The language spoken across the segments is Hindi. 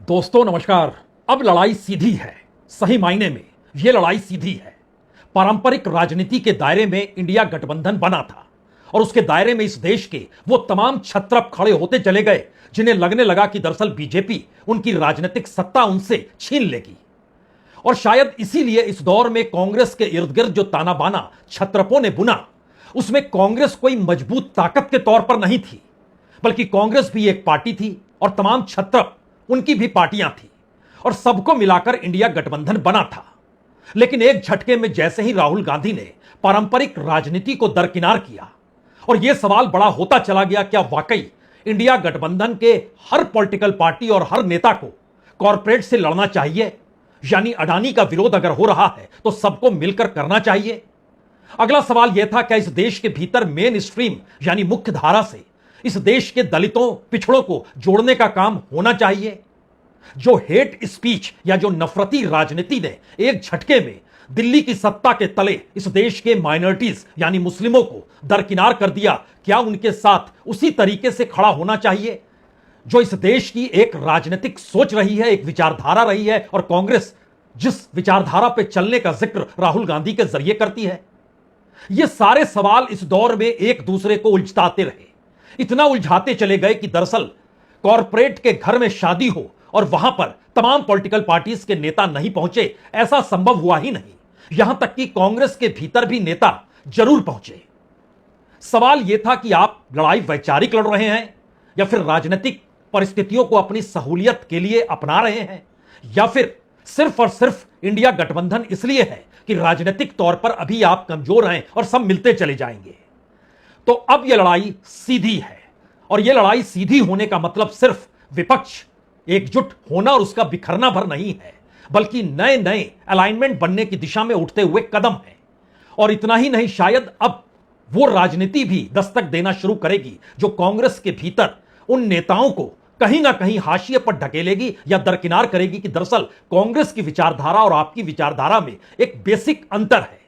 दोस्तों नमस्कार। अब लड़ाई सीधी है, सही मायने में यह लड़ाई सीधी है। पारंपरिक राजनीति के दायरे में इंडिया गठबंधन बना था और उसके दायरे में इस देश के वो तमाम छत्रप खड़े होते चले गए जिन्हें लगने लगा कि दरअसल बीजेपी उनकी राजनीतिक सत्ता उनसे छीन लेगी। और शायद इसीलिए इस दौर में कांग्रेस के इर्द गिर्द जो ताना बाना छत्रपों ने बुना, उसमें कांग्रेस कोई मजबूत ताकत के तौर पर नहीं थी, बल्कि कांग्रेस भी एक पार्टी थी और तमाम छत्रप उनकी भी पार्टियां थी और सबको मिलाकर इंडिया गठबंधन बना था। लेकिन एक झटके में जैसे ही राहुल गांधी ने पारंपरिक राजनीति को दरकिनार किया और यह सवाल बड़ा होता चला गया, क्या वाकई इंडिया गठबंधन के हर पॉलिटिकल पार्टी और हर नेता को कॉरपोरेट से लड़ना चाहिए? यानी अडानी का विरोध अगर हो रहा है तो सबको मिलकर करना चाहिए। अगला सवाल यह था, क्या इस देश के भीतर मेन स्ट्रीम यानी मुख्य धारा से इस देश के दलितों पिछड़ों को जोड़ने का काम होना चाहिए? जो हेट स्पीच या जो नफरती राजनीति ने एक झटके में दिल्ली की सत्ता के तले इस देश के माइनॉरिटीज यानी मुस्लिमों को दरकिनार कर दिया, क्या उनके साथ उसी तरीके से खड़ा होना चाहिए जो इस देश की एक राजनीतिक सोच रही है, एक विचारधारा रही है और कांग्रेस जिस विचारधारा पे चलने का जिक्र राहुल गांधी के जरिए करती है? ये सारे सवाल इस दौर में एक दूसरे को उलझाते रहे, इतना उलझाते चले गए कि दरअसल कॉरपोरेट के घर में शादी हो और वहां पर तमाम पॉलिटिकल पार्टीज के नेता नहीं पहुंचे, ऐसा संभव हुआ ही नहीं। यहां तक कि कांग्रेस के भीतर भी नेता जरूर पहुंचे। सवाल यह था कि आप लड़ाई वैचारिक लड़ रहे हैं या फिर राजनीतिक परिस्थितियों को अपनी सहूलियत के लिए अपना रहे हैं, या फिर सिर्फ और सिर्फ इंडिया गठबंधन इसलिए है कि राजनीतिक तौर पर अभी आप कमजोर हैं और सब मिलते चले जाएंगे। तो अब यह लड़ाई सीधी है और यह लड़ाई सीधी होने का मतलब सिर्फ विपक्ष एकजुट होना और उसका बिखरना भर नहीं है, बल्कि नए नए अलाइनमेंट बनने की दिशा में उठते हुए कदम है। और इतना ही नहीं, शायद अब वो राजनीति भी दस्तक देना शुरू करेगी जो कांग्रेस के भीतर उन नेताओं को कहीं ना कहीं हाशिए पर ढकेलेगी या दरकिनार करेगी कि दरअसल कांग्रेस की विचारधारा और आपकी विचारधारा में एक बेसिक अंतर है।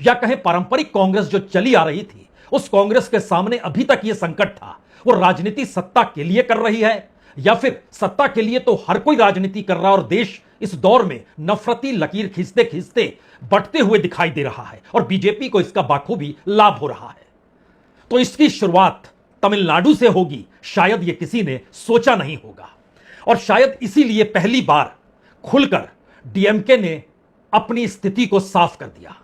या कहें पारंपरिक कांग्रेस जो चली आ रही थी, उस कांग्रेस के सामने अभी तक यह संकट था, वो राजनीति सत्ता के लिए कर रही है या फिर सत्ता के लिए तो हर कोई राजनीति कर रहा है और देश इस दौर में नफरती लकीर खींचते खींचते बढ़ते हुए दिखाई दे रहा है और बीजेपी को इसका बाखूबी लाभ हो रहा है। तो इसकी शुरुआत तमिलनाडु से होगी, शायद यह किसी ने सोचा नहीं होगा और शायद इसीलिए पहली बार खुलकर डीएमके ने अपनी स्थिति को साफ कर दिया।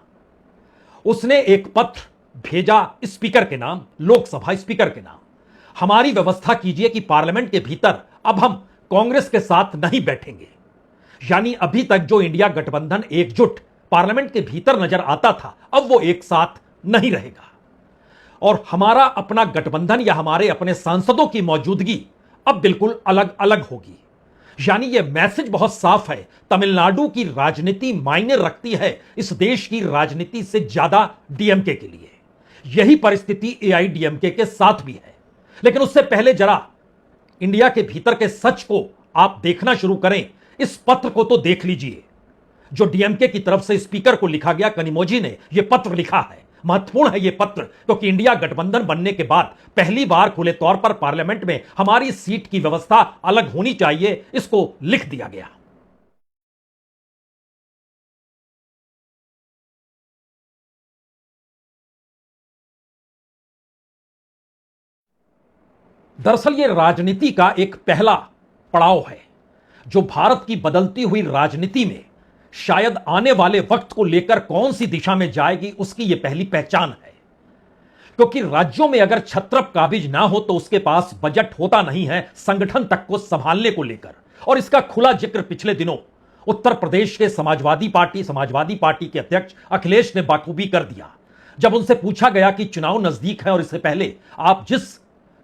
उसने एक पत्र भेजा स्पीकर के नाम, लोकसभा स्पीकर के नाम, हमारी व्यवस्था कीजिए कि पार्लियामेंट के भीतर अब हम कांग्रेस के साथ नहीं बैठेंगे। यानी अभी तक जो इंडिया गठबंधन एकजुट पार्लियामेंट के भीतर नजर आता था, अब वो एक साथ नहीं रहेगा और हमारा अपना गठबंधन या हमारे अपने सांसदों की मौजूदगी अब बिल्कुल अलग अलग होगी। यानी यह मैसेज बहुत साफ है, तमिलनाडु की राजनीति मायने रखती है इस देश की राजनीति से ज्यादा डीएमके के लिए। यही परिस्थिति एआईडीएमके के साथ भी है। लेकिन उससे पहले जरा इंडिया के भीतर के सच को आप देखना शुरू करें। इस पत्र को तो देख लीजिए जो डीएमके की तरफ से स्पीकर को लिखा गया। कनिमोझी ने यह पत्र लिखा है। महत्वपूर्ण है यह पत्र क्योंकि इंडिया गठबंधन बनने के बाद पहली बार खुले तौर पर पार्लियामेंट में हमारी सीट की व्यवस्था अलग होनी चाहिए, इसको लिख दिया गया। दरअसल यह राजनीति का एक पहला पड़ाव है जो भारत की बदलती हुई राजनीति में शायद आने वाले वक्त को लेकर कौन सी दिशा में जाएगी, उसकी यह पहली पहचान है। क्योंकि राज्यों में अगर छत्रप काबिज ना हो तो उसके पास बजट होता नहीं है संगठन तक को संभालने को लेकर। और इसका खुला जिक्र पिछले दिनों उत्तर प्रदेश के समाजवादी पार्टी के अध्यक्ष अखिलेश ने बाखूबी कर दिया जब उनसे पूछा गया कि चुनाव नजदीक है और इससे पहले आप जिस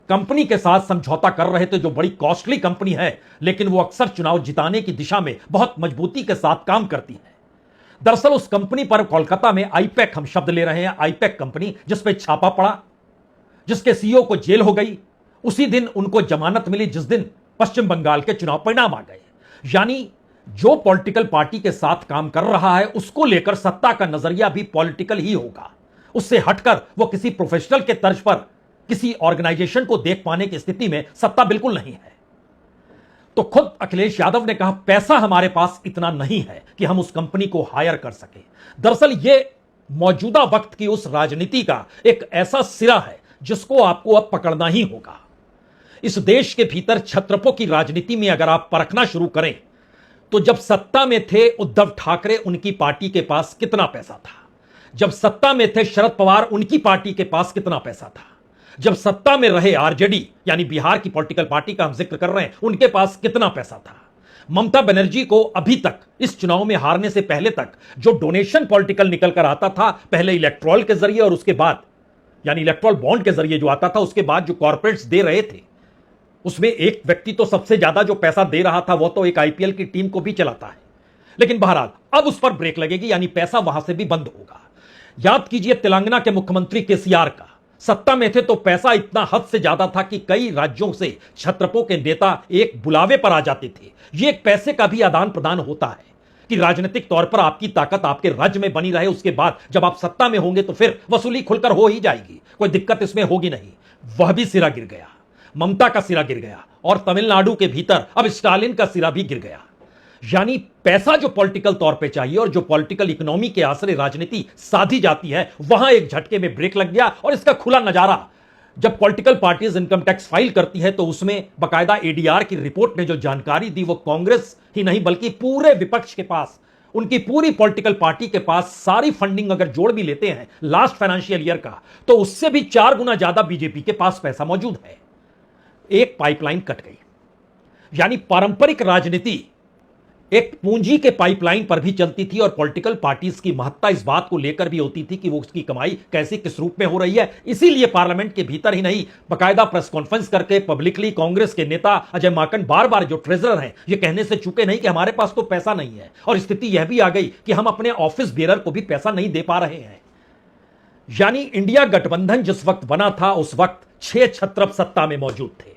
कंपनी के साथ समझौता कर रहे थे, जो बड़ी कॉस्टली कंपनी है लेकिन वो अक्सर चुनाव जिताने की दिशा में बहुत मजबूती के साथ काम करती है। दरअसल उस कंपनी पर कोलकाता में आईपैक, हम शब्द ले रहे हैं, आईपैक कंपनी जिस पे छापा पड़ा, जिसके सीईओ को जेल हो गई, उसी दिन उनको जमानत मिली जिस दिन पश्चिम बंगाल के चुनाव परिणाम आ गए। यानी जो पॉलिटिकल पार्टी के साथ काम कर रहा है उसको लेकर सत्ता का नजरिया भी पॉलिटिकल ही होगा। उससे हटकर वो किसी प्रोफेशनल के तर्ज पर किसी ऑर्गेनाइजेशन को देख पाने की स्थिति में सत्ता बिल्कुल नहीं है। तो खुद अखिलेश यादव ने कहा पैसा हमारे पास इतना नहीं है कि हम उस कंपनी को हायर कर सके। दरअसल यह मौजूदा वक्त की उस राजनीति का एक ऐसा सिरा है जिसको आपको अब पकड़ना ही होगा। इस देश के भीतर छत्रपों की राजनीति में अगर आप परखना शुरू करें तो जब सत्ता में थे उद्धव ठाकरे, उनकी पार्टी के पास कितना पैसा था? जब सत्ता में थे शरद पवार, उनकी पार्टी के पास कितना पैसा था? जब सत्ता में रहे आरजेडी यानी बिहार की पॉलिटिकल पार्टी का हम जिक्र कर रहे हैं, उनके पास कितना पैसा था? ममता बनर्जी को अभी तक इस चुनाव में हारने से पहले तक जो डोनेशन पॉलिटिकल निकल कर आता था, पहले इलेक्ट्रॉल के जरिए और उसके बाद यानी इलेक्ट्रॉल बॉन्ड के जरिए जो आता था, उसके बाद जो कॉर्पोरेट्स दे रहे थे, उसमें एक व्यक्ति तो सबसे ज्यादा जो पैसा दे रहा था वो तो एक आईपीएल की टीम को भी चलाता है। लेकिन बहरहाल अब उस पर ब्रेक लगेगी, यानी पैसा वहां से भी बंद होगा। याद कीजिए तेलंगाना के मुख्यमंत्री केसीआर का, सत्ता में थे तो पैसा इतना हद से ज्यादा था कि कई राज्यों से छत्रपों के नेता एक बुलावे पर आ जाते थे। यह एक पैसे का भी आदान प्रदान होता है कि राजनीतिक तौर पर आपकी ताकत आपके राज्य में बनी रहे, उसके बाद जब आप सत्ता में होंगे तो फिर वसूली खुलकर हो ही जाएगी, कोई दिक्कत इसमें होगी नहीं। वह भी सिरा गिर गया, ममता का सिरा गिर गया और तमिलनाडु के भीतर अब स्टालिन का सिरा भी गिर गया। यानी पैसा जो पॉलिटिकल तौर पे चाहिए और जो पॉलिटिकल इकोनॉमी के आसरे राजनीति साधी जाती है, वहां एक झटके में ब्रेक लग गया। और इसका खुला नजारा जब political parties income tax file करती है तो उसमें बकायदा एडीआर की रिपोर्ट ने जो जानकारी दी वो कांग्रेस ही नहीं बल्कि पूरे विपक्ष के पास, उनकी पूरी पॉलिटिकल पार्टी के पास सारी फंडिंग अगर जोड़ भी लेते हैं लास्ट फाइनेंशियल ईयर का, तो उससे भी 4 गुना ज्यादा बीजेपी के पास पैसा मौजूद है। एक पाइपलाइन कट गई, यानी पारंपरिक राजनीति एक पूंजी के पाइपलाइन पर भी चलती थी और पॉलिटिकल पार्टीज की महत्ता इस बात को लेकर भी होती थी कि वो उसकी कमाई कैसी किस रूप में हो रही है। इसीलिए पार्लियामेंट के भीतर ही नहीं, बकायदा प्रेस कॉन्फ्रेंस करके पब्लिकली कांग्रेस के नेता अजय माकन बार बार जो ट्रेजरर हैं ये कहने से चूके नहीं कि हमारे पास तो पैसा नहीं है। और स्थिति यह भी आ गई कि हम अपने ऑफिस बेरर को भी पैसा नहीं दे पा रहे हैं। यानी इंडिया गठबंधन जिस वक्त बना था उस वक्त 6 छत्रप सत्ता में मौजूद थे।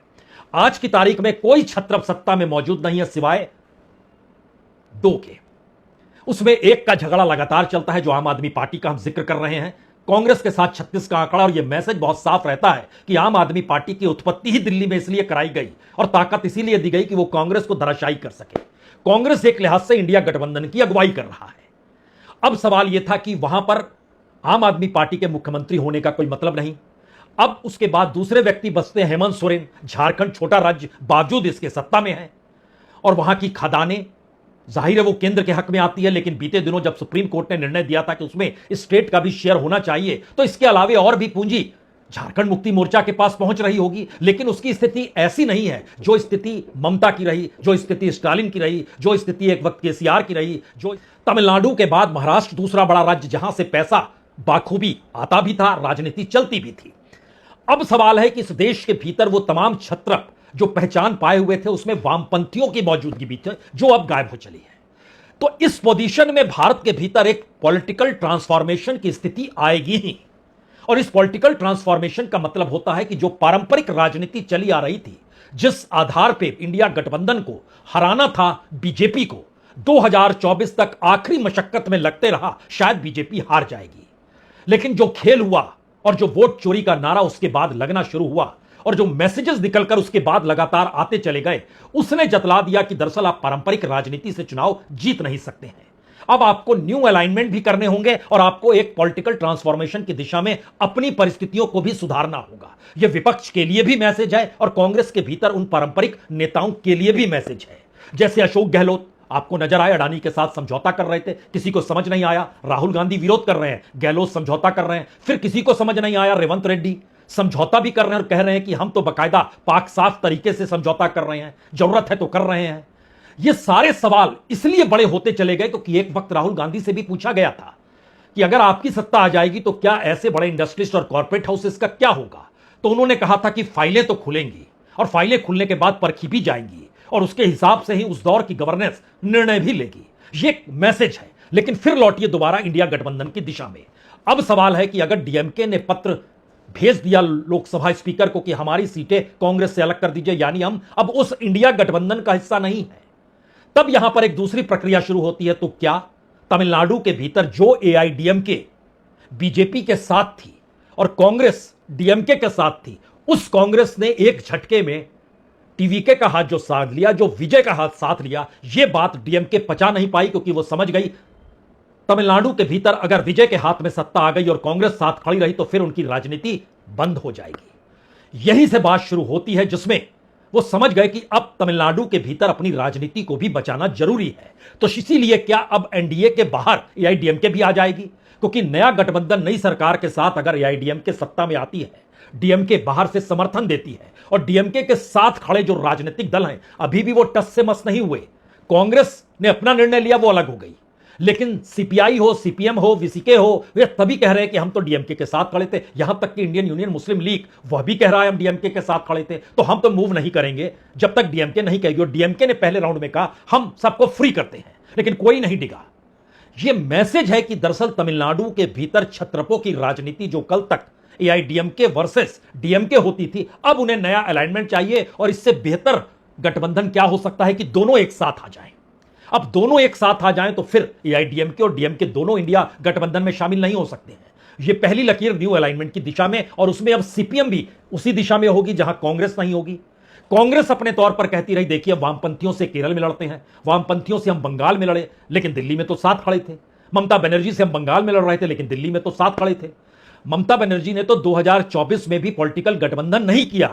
आज की तारीख में कोई छत्रप सत्ता में मौजूद नहीं है सिवाय 2 के। उसमें एक का झगड़ा लगातार चलता है जो आम आदमी पार्टी का हम जिक्र कर रहे हैं, कांग्रेस के साथ 36 का आंकड़ा। और यह मैसेज बहुत साफ रहता है कि आम आदमी पार्टी की उत्पत्ति ही दिल्ली में इसलिए कराई गई और ताकत इसीलिए दी गई कि वो कांग्रेस को धराशायी कर सके। कांग्रेस एक लिहाज से इंडिया गठबंधन की अगुवाई कर रहा है। अब सवाल यह था कि वहां पर आम आदमी पार्टी के मुख्यमंत्री होने का कोई मतलब नहीं। अब उसके बाद दूसरे व्यक्ति बसते हेमंत सोरेन, झारखंड छोटा राज्य बावजूद इसके सत्ता में है और वहां की खदानें जाहिर है वो केंद्र के हक में आती है। लेकिन बीते दिनों जब सुप्रीम कोर्ट ने निर्णय दिया था कि उसमें स्टेट का भी शेयर होना चाहिए, तो इसके अलावे और भी पूंजी झारखंड मुक्ति मोर्चा के पास पहुंच रही होगी। लेकिन उसकी स्थिति ऐसी नहीं है जो स्थिति ममता की रही, जो स्थिति स्टालिन की रही, जो स्थिति एक वक्त केसीआर की रही, जो तमिलनाडु के बाद महाराष्ट्र दूसरा बड़ा राज्य जहां से पैसा बाखूबी आता भी था, राजनीति चलती भी थी। अब सवाल है कि इस देश के भीतर वो तमाम छत्रप जो पहचान पाए हुए थे उसमें वामपंथियों की मौजूदगी भी थी जो अब गायब हो चली है। तो इस पोजीशन में भारत के भीतर एक पॉलिटिकल ट्रांसफॉर्मेशन की स्थिति आएगी ही। और इस पॉलिटिकल ट्रांसफॉर्मेशन का मतलब होता है कि जो पारंपरिक राजनीति चली आ रही थी, जिस आधार पर इंडिया गठबंधन को हराना था बीजेपी को, 2024 तक आखिरी मशक्कत में लगते रहा शायद बीजेपी हार जाएगी। लेकिन जो खेल हुआ और जो वोट चोरी का नारा उसके बाद लगना शुरू हुआ और जो मैसेजेस निकलकर उसके बाद लगातार आते चले गए, उसने जतला दिया कि दरअसल आप पारंपरिक राजनीति से चुनाव जीत नहीं सकते हैं। अब आपको न्यू अलाइनमेंट भी करने होंगे और आपको एक पॉलिटिकल ट्रांसफॉर्मेशन की दिशा में अपनी परिस्थितियों को भी सुधारना होगा। यह विपक्ष के लिए भी मैसेज है और कांग्रेस के भीतर उन पारंपरिक नेताओं के लिए भी मैसेज है। जैसे अशोक गहलोत आपको नजर आए अडानी के साथ समझौता कर रहे थे, किसी को समझ नहीं आया। राहुल गांधी विरोध कर रहे हैं, गहलोत समझौता कर रहे हैं। फिर किसी को समझ नहीं आया, रेवंत रेड्डी समझौता भी कर रहे हैं और कह रहे हैं कि हम तो बकायदा पाक साफ तरीके से समझौता कर रहे हैं, जरूरत है तो कर रहे हैं। ये सारे सवाल इसलिए बड़े होते चले गए क्योंकि एक वक्त राहुल गांधी से भी पूछा गया था कि अगर आपकी सत्ता आ जाएगी तो क्या ऐसे बड़े इंडस्ट्रिस्ट और कॉर्पोरेट हाउसेस का क्या होगा। तो उन्होंने कहा था कि फाइलें तो खुलेंगी और फाइलें खुलने के बाद परखी भी जाएंगी और उसके हिसाब से ही उस दौर की गवर्नेंस निर्णय भी लेगी। ये एक मैसेज है। लेकिन फिर लौटिए दोबारा इंडिया गठबंधन की दिशा में। अब सवाल है कि अगर डीएमके ने पत्र भेज दिया लोकसभा स्पीकर को कि हमारी सीटें कांग्रेस से अलग कर दीजिए, यानी हम अब उस इंडिया गठबंधन का हिस्सा नहीं है, तब यहां पर एक दूसरी प्रक्रिया शुरू होती है। तो क्या तमिलनाडु के भीतर जो एआईडीएमके बीजेपी के साथ थी और कांग्रेस डीएमके के साथ थी, उस कांग्रेस ने एक झटके में टीवीके का हाथ जो साथ लिया, जो विजय का हाथ साथ लिया, यह बात डीएमके पचा नहीं पाई, क्योंकि वो समझ गई तमिलनाडु के भीतर अगर विजय के हाथ में सत्ता आ गई और कांग्रेस साथ खड़ी रही तो फिर उनकी राजनीति बंद हो जाएगी। यहीं से बात शुरू होती है जिसमें वो समझ गए कि अब तमिलनाडु के भीतर अपनी राजनीति को भी बचाना जरूरी है। तो इसीलिए क्या अब एनडीए के बाहर एआईडीएमके भी आ जाएगी, क्योंकि नया गठबंधन नई सरकार के साथ अगर एआईडीएमके सत्ता में आती है, डीएमके बाहर से समर्थन देती है और डीएमके के साथ खड़े जो राजनीतिक दल हैं अभी भी वो टस से मस नहीं हुए। कांग्रेस ने अपना निर्णय लिया, वो अलग हो गई, लेकिन सीपीआई हो, सीपीएम हो, वीसीके हो, वे तभी कह रहे हैं कि हम तो डीएमके के साथ खड़े थे। यहां तक कि इंडियन यूनियन मुस्लिम लीग वह भी कह रहा है हम डीएमके के साथ खड़े थे, तो हम तो मूव नहीं करेंगे जब तक डीएमके नहीं कहेगी। और डीएमके ने पहले राउंड में कहा हम सबको फ्री करते हैं, लेकिन कोई नहीं डिगा। यह मैसेज है कि दरअसल तमिलनाडु के भीतर छत्रपों की राजनीति जो कल तक एआईडीएमके वर्सेस डीएमके होती थी, अब उन्हें नया अलाइनमेंट चाहिए। और इससे बेहतर गठबंधन क्या हो सकता है कि दोनों एक साथ आ जाएं। अब दोनों एक साथ आ जाएं तो फिर एआईडीएमके और डीएमके दोनों इंडिया गठबंधन में शामिल नहीं हो सकते हैं। यह पहली लकीर न्यू अलाइनमेंट की दिशा में, और उसमें अब सीपीएम भी उसी दिशा में होगी जहां कांग्रेस नहीं होगी। कांग्रेस अपने तौर पर कहती रही देखिए वामपंथियों से केरल में लड़ते हैं, वामपंथियों से हम बंगाल में लड़े लेकिन दिल्ली में तो साथ खड़े थे। ममता बनर्जी से हम बंगाल में लड़ रहे थे लेकिन दिल्ली में तो साथ खड़े थे। ममता बनर्जी ने तो 2024 में भी पॉलिटिकल गठबंधन नहीं किया,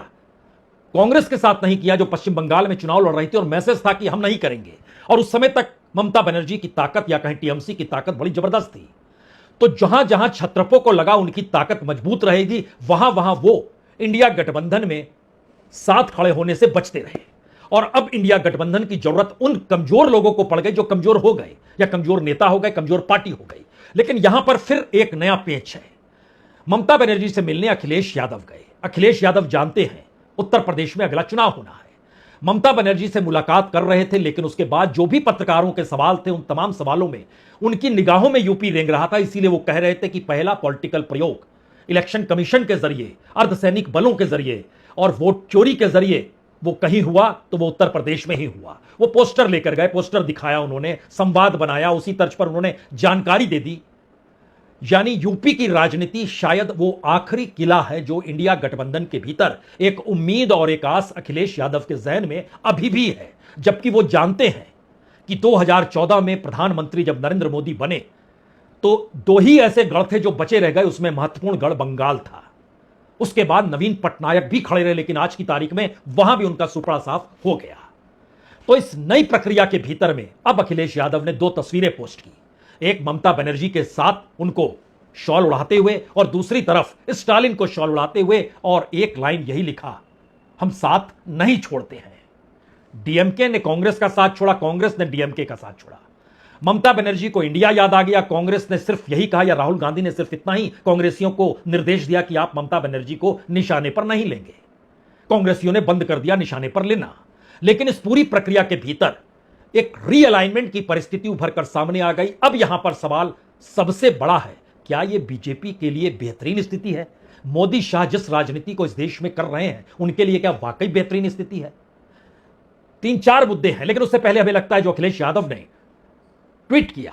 कांग्रेस के साथ नहीं किया जो पश्चिम बंगाल में चुनाव लड़ रही थी, और मैसेज था कि हम नहीं करेंगे। और उस समय तक ममता बनर्जी की ताकत या कहें टीएमसी की ताकत बड़ी जबरदस्त थी। तो जहां जहां छत्रपों को लगा उनकी ताकत मजबूत रहेगी, वहां वहां वो इंडिया गठबंधन में साथ खड़े होने से बचते रहे। और अब इंडिया गठबंधन की जरूरत उन कमजोर लोगों को पड़ गई जो कमजोर हो गए, या कमजोर नेता हो गए, कमजोर पार्टी हो गई। लेकिन यहां पर फिर एक नया पेच है। ममता बनर्जी से मिलने अखिलेश यादव गए। अखिलेश यादव जानते हैं उत्तर प्रदेश में अगला चुनाव होना है। ममता बनर्जी से मुलाकात कर रहे थे, लेकिन उसके बाद जो भी पत्रकारों के सवाल थे उन तमाम सवालों में उनकी निगाहों में यूपी रेंग रहा था। इसीलिए वो कह रहे थे कि पहला पॉलिटिकल प्रयोग इलेक्शन कमीशन के जरिए, अर्धसैनिक बलों के जरिए और वोट चोरी के जरिए वो कहीं हुआ तो वो उत्तर प्रदेश में ही हुआ। वो पोस्टर लेकर गए, पोस्टर दिखाया उन्होंने, संवाद बनाया, उसी तर्ज पर उन्होंने जानकारी दे दी। यानी यूपी की राजनीति शायद वो आखिरी किला है जो इंडिया गठबंधन के भीतर एक उम्मीद और एक आस अखिलेश यादव के जहन में अभी भी है। जबकि वो जानते हैं कि 2014 में प्रधानमंत्री जब नरेंद्र मोदी बने तो दो ही ऐसे गढ़ थे जो बचे रह गए, उसमें महत्वपूर्ण गढ़ बंगाल था। उसके बाद नवीन पटनायक भी खड़े रहे, लेकिन आज की तारीख में वहां भी उनका सुपड़ा साफ हो गया। तो इस नई प्रक्रिया के भीतर में अब अखिलेश यादव ने दो तस्वीरें पोस्ट की, एक ममता बनर्जी के साथ उनको शॉल उड़ाते हुए और दूसरी तरफ स्टालिन को शॉल उड़ाते हुए, और एक लाइन यही लिखा, हम साथ नहीं छोड़ते हैं। डीएमके ने कांग्रेस का साथ छोड़ा, कांग्रेस ने डीएमके का साथ छोड़ा। ममता बनर्जी को इंडिया याद आ गया, कांग्रेस ने सिर्फ यही कहा, या राहुल गांधी ने सिर्फ इतना ही कांग्रेसियों को निर्देश दिया कि आप ममता बनर्जी को निशाने पर नहीं लेंगे। कांग्रेसियों ने बंद कर दिया निशाने पर लेना। लेकिन इस पूरी प्रक्रिया के भीतर एक रीअलाइनमेंट की परिस्थिति उभर कर सामने आ गई। अब यहां पर सवाल सबसे बड़ा है, क्या यह बीजेपी के लिए बेहतरीन स्थिति है? मोदी शाह जिस राजनीति को इस देश में कर रहे हैं उनके लिए क्या वाकई बेहतरीन स्थिति है? 3-4 मुद्दे हैं, लेकिन उससे पहले हमें लगता है जो अखिलेश यादव ने ट्वीट किया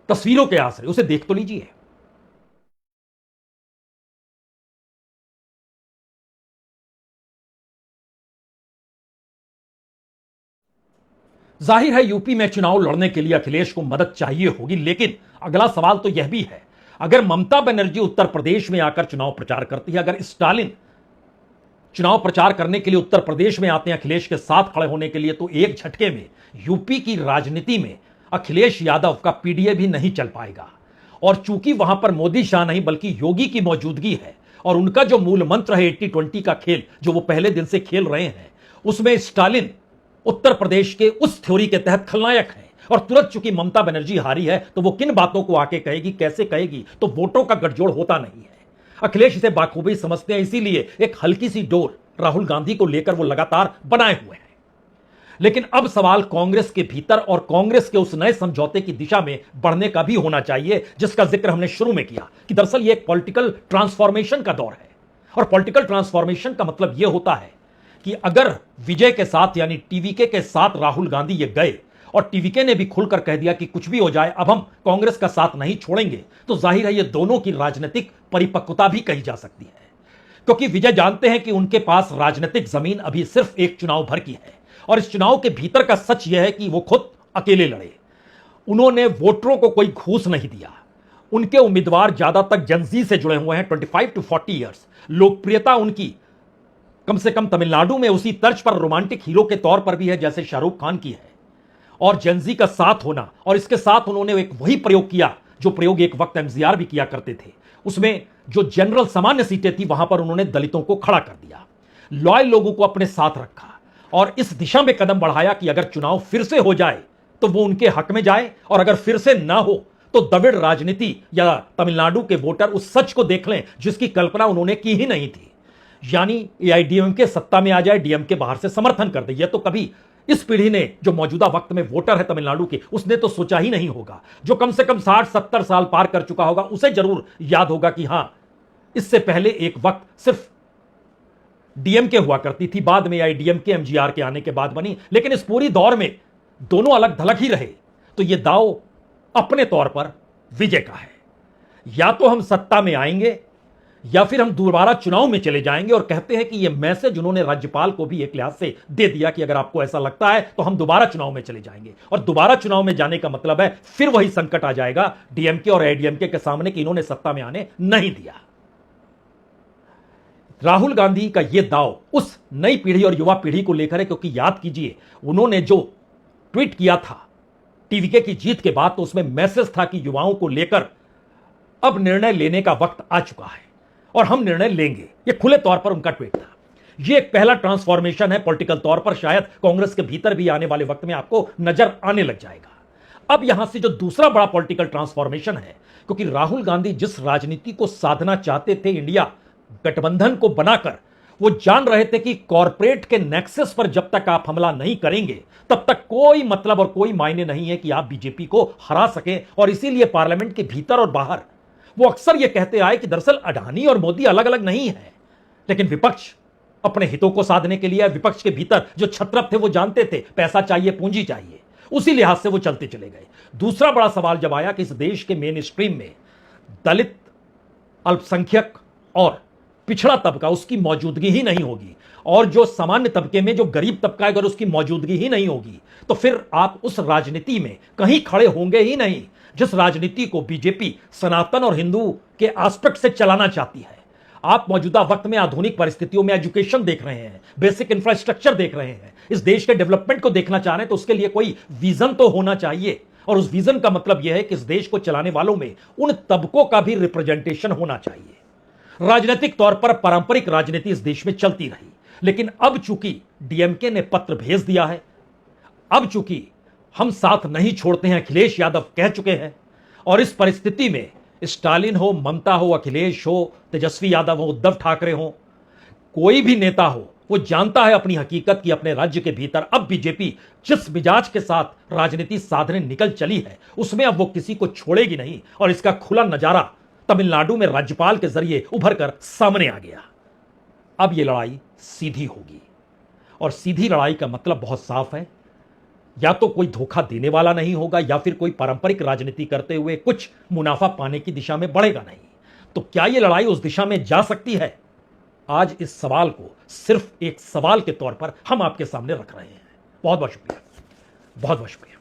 तस्वीरों के आसरे, उसे देख तो लीजिए। जाहिर है यूपी में चुनाव लड़ने के लिए अखिलेश को मदद चाहिए होगी, लेकिन अगला सवाल तो यह भी है, अगर ममता बनर्जी उत्तर प्रदेश में आकर चुनाव प्रचार करती है, अगर स्टालिन चुनाव प्रचार करने के लिए उत्तर प्रदेश में आते हैं अखिलेश के साथ खड़े होने के लिए, तो एक झटके में यूपी की राजनीति में अखिलेश यादव का पीडीए भी नहीं चल पाएगा। और चूंकि वहां पर मोदी शाह नहीं बल्कि योगी की मौजूदगी है, और उनका जो मूल मंत्र है 80-20 का खेल जो वो पहले दिन से खेल रहे हैं, उसमें स्टालिन उत्तर प्रदेश के उस थ्योरी के तहत खलनायक है। और तुरंत चूंकि ममता बनर्जी हारी है तो वो किन बातों को आके कहेगी, कैसे कहेगी, तो वोटों का गठजोड़ होता नहीं है। अखिलेश इसे बाखूबी समझते हैं, इसीलिए एक हल्की सी डोर राहुल गांधी को लेकर वो लगातार बनाए हुए हैं। लेकिन अब सवाल कांग्रेस के भीतर और कांग्रेस के उस नए समझौते की दिशा में बढ़ने का भी होना चाहिए, जिसका जिक्र हमने शुरू में किया कि दरअसल ये एक पॉलिटिकल ट्रांसफॉर्मेशन का दौर है। और पॉलिटिकल ट्रांसफॉर्मेशन का मतलब यह होता है कि अगर विजय के साथ यानी टीवीके के साथ राहुल गांधी ये गए और टीवीके ने भी खुलकर कह दिया कि कुछ भी हो जाए अब हम कांग्रेस का साथ नहीं छोड़ेंगे, तो जाहिर है ये दोनों की राजनीतिक परिपक्वता भी कही जा सकती है। क्योंकि विजय जानते हैं कि उनके पास राजनीतिक जमीन अभी सिर्फ एक चुनाव भर की है, और इस चुनाव के भीतर का सच यह है कि वो खुद अकेले लड़े। उन्होंने वोटरों को कोई घूस नहीं दिया। उनके उम्मीदवार ज्यादातर जनजी से जुड़े हुए हैं, 25 to 40 ईयर्स। लोकप्रियता उनकी कम से कम तमिलनाडु में उसी तर्ज पर रोमांटिक हीरो के तौर पर भी है जैसे शाहरुख खान की है। और जनजी का साथ होना, और इसके साथ उन्होंने एक वही प्रयोग किया जो प्रयोग एक वक्त एमजीआर भी किया करते थे। उसमें जो जनरल सामान्य सीटें थी वहां पर उन्होंने दलितों को खड़ा कर दिया, लॉयल लोगों को अपने साथ रखा और इस दिशा में कदम बढ़ाया कि अगर चुनाव फिर से हो जाए तो वो उनके हक में जाए, और अगर फिर से ना हो तो द्रविड़ राजनीति या तमिलनाडु के वोटर उस सच को देख लें जिसकी कल्पना उन्होंने की ही नहीं थी। यानी एआईडीएमके सत्ता में आ जाए, डीएमके बाहर से समर्थन कर दे। यह तो कभी इस पीढ़ी ने, जो मौजूदा वक्त में वोटर है तमिलनाडु के, उसने तो सोचा ही नहीं होगा। जो कम से कम 60-70 साल पार कर चुका होगा उसे जरूर याद होगा कि हां, इससे पहले एक वक्त सिर्फ डीएमके हुआ करती थी, बाद में एआईडीएमके एमजीआर के आने के बाद बनी, लेकिन इस पूरी दौर में दोनों अलग थलग ही रहे। तो यह दांव अपने तौर पर विजय का है। या तो हम सत्ता में आएंगे या फिर हम दोबारा चुनाव में चले जाएंगे। और कहते हैं कि यह मैसेज उन्होंने राज्यपाल को भी एक लिहाज से दे दिया कि अगर आपको ऐसा लगता है तो हम दोबारा चुनाव में चले जाएंगे। और दोबारा चुनाव में जाने का मतलब है फिर वही संकट आ जाएगा डीएमके और एआईडीएमके के सामने कि इन्होंने सत्ता में आने नहीं दिया। राहुल गांधी का यह दाव उस नई पीढ़ी और युवा पीढ़ी को लेकर है, क्योंकि याद कीजिए उन्होंने जो ट्वीट किया था टीवीके की जीत के बाद, तो उसमें मैसेज था कि युवाओं को लेकर अब निर्णय लेने का वक्त आ चुका है और हम निर्णय लेंगे। यह खुले तौर पर उनका ट्वीट था। यह एक पहला ट्रांसफॉर्मेशन है पॉलिटिकल तौर पर, शायद कांग्रेस के भीतर भी आने वाले वक्त में आपको नजर आने लग जाएगा। अब यहां से जो दूसरा बड़ा पॉलिटिकल ट्रांसफॉर्मेशन है, क्योंकि राहुल गांधी जिस राजनीति को साधना चाहते थे इंडिया गठबंधन को बनाकर, वो जान रहे थे कि कॉरपोरेट के नेक्सस पर जब तक आप हमला नहीं करेंगे तब तक कोई मतलब और कोई मायने नहीं है कि आप बीजेपी को हरा सकें। और इसीलिए पार्लियामेंट के भीतर और बाहर वो अक्सर यह कहते आए कि दरअसल अडानी और मोदी अलग अलग नहीं है, लेकिन विपक्ष अपने हितों को साधने के लिए, विपक्ष के भीतर जो छत्रप थे वो जानते थे पैसा चाहिए, पूंजी चाहिए, उसी लिहाज से वो चलते चले गए। दूसरा बड़ा सवाल जब आया कि इस देश के मेन स्ट्रीम में दलित, अल्पसंख्यक और पिछड़ा तबका, उसकी मौजूदगी ही नहीं होगी, और जो सामान्य तबके में जो गरीब तबका है अगर उसकी मौजूदगी ही नहीं होगी तो फिर आप उस राजनीति में कहीं खड़े होंगे ही नहीं जिस राजनीति को बीजेपी सनातन और हिंदू के एस्पेक्ट से चलाना चाहती है। आप मौजूदा वक्त में आधुनिक परिस्थितियों में एजुकेशन देख रहे हैं, बेसिक इंफ्रास्ट्रक्चर देख रहे हैं, इस देश के डेवलपमेंट को देखना चाह रहे हैं, तो उसके लिए कोई विजन तो होना चाहिए। और उस विजन का मतलब यह है कि इस देश को चलाने वालों में उन तबकों का भी रिप्रेजेंटेशन होना चाहिए। राजनीतिक तौर पर पारंपरिक राजनीति इस देश में चलती रही, लेकिन अब चूंकि डीएमके ने पत्र भेज दिया है, अब चूंकि हम साथ नहीं छोड़ते हैं अखिलेश यादव कह चुके हैं, और इस परिस्थिति में स्टालिन हो, ममता हो, अखिलेश हो, तेजस्वी यादव हो, उद्धव ठाकरे हो, कोई भी नेता हो, वो जानता है अपनी हकीकत की अपने राज्य के भीतर अब बीजेपी जिस मिजाज के साथ राजनीति साधने निकल चली है उसमें अब वो किसी को छोड़ेगी नहीं। और इसका खुला नजारा तमिलनाडु में राज्यपाल के जरिए उभर कर सामने आ गया। अब यह लड़ाई सीधी होगी, और सीधी लड़ाई का मतलब बहुत साफ है, या तो कोई धोखा देने वाला नहीं होगा या फिर कोई पारंपरिक राजनीति करते हुए कुछ मुनाफा पाने की दिशा में बढ़ेगा नहीं। तो क्या यह लड़ाई उस दिशा में जा सकती है? आज इस सवाल को सिर्फ एक सवाल के तौर पर हम आपके सामने रख रहे हैं। बहुत बहुत शुक्रिया, बहुत बहुत शुक्रिया।